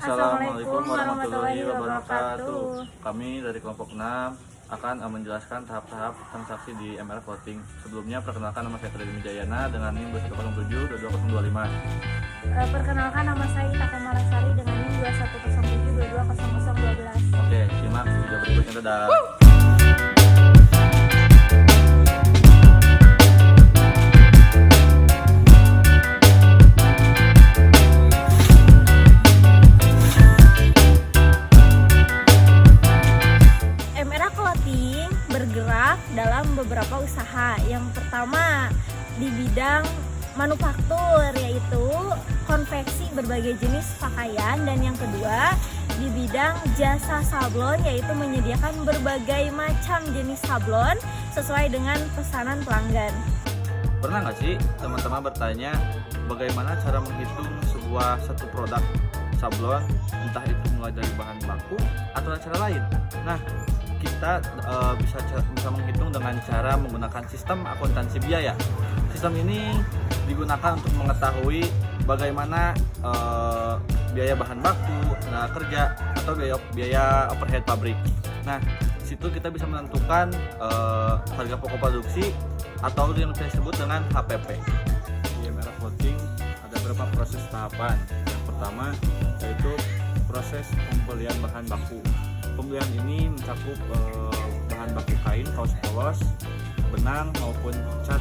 Assalamualaikum warahmatullahi wabarakatuh. Kami dari kelompok 6 akan menjelaskan tahap-tahap transaksi di MR Voting. Sebelumnya perkenalkan, nama saya Tridin Wijayana dengan NIM 2107 22025. Perkenalkan, nama saya Ita Komarasari dengan NIM 2107 220012. Oke, simak video berikutnya. Dadah. Bergerak dalam beberapa usaha. Yang pertama di bidang manufaktur, yaitu konveksi berbagai jenis pakaian, dan yang kedua di bidang jasa sablon, yaitu menyediakan berbagai macam jenis sablon sesuai dengan pesanan pelanggan. Pernah nggak sih teman-teman bertanya bagaimana cara menghitung satu produk sablon, entah itu mulai dari bahan baku atau cara lain? Nah, kita bisa menghitung dengan cara menggunakan sistem akuntansi biaya. Sistem ini digunakan untuk mengetahui bagaimana biaya bahan baku, tenaga kerja, atau biaya overhead pabrik. Nah, situ kita bisa menentukan harga pokok produksi atau yang saya sebut dengan HPP. Di MR Voting ada beberapa proses tahapan. Yang pertama yaitu proses pembelian bahan baku. Pembelian ini mencakup bahan baku kain, kaos polos, benang maupun cat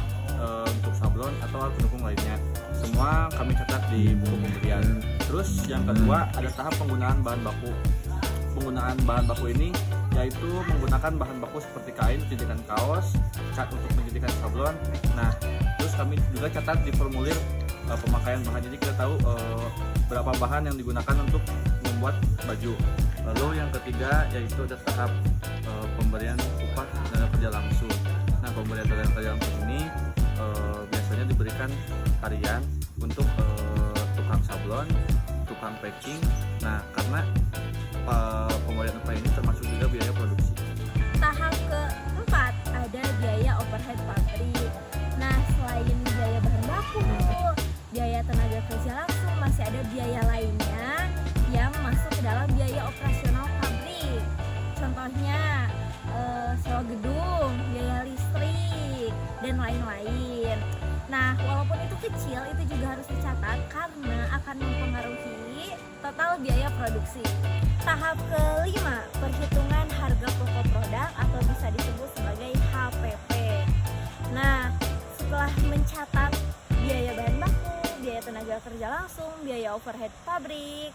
untuk sablon atau alat pendukung lainnya. Semua kami catat di buku pembelian. Terus yang kedua ada tahap penggunaan bahan baku. Penggunaan bahan baku ini yaitu menggunakan bahan baku seperti kain, menjadikan kaos, cat untuk menjadikan sablon. Nah, terus kami juga catat di formulir pemakaian bahan. Jadi kita tahu berapa bahan yang digunakan untuk membuat baju. Lalu yang ketiga yaitu ada tahap pemberian upah tenaga kerja langsung. Nah, pemberian tenaga kerja langsung ini biasanya diberikan harian untuk tukang sablon, tukang packing. Nah, karena pemberian upah ini termasuk juga biaya produksi. Tahap keempat ada biaya overhead pabrik. Nah, selain biaya bahan baku, biaya tenaga kerja langsung, masih ada biaya lainnya yang masuk ke dalam biaya operasional pabrik. Contohnya sewa gedung, biaya listrik, dan lain-lain. Nah, walaupun itu kecil, itu juga harus dicatat karena akan mempengaruhi total biaya produksi. Tahap kelima, perhitungan harga pokok produk atau bisa disebut sebagai HPP. Nah, setelah mencatat biaya bahan baku, biaya tenaga kerja langsung, biaya overhead pabrik,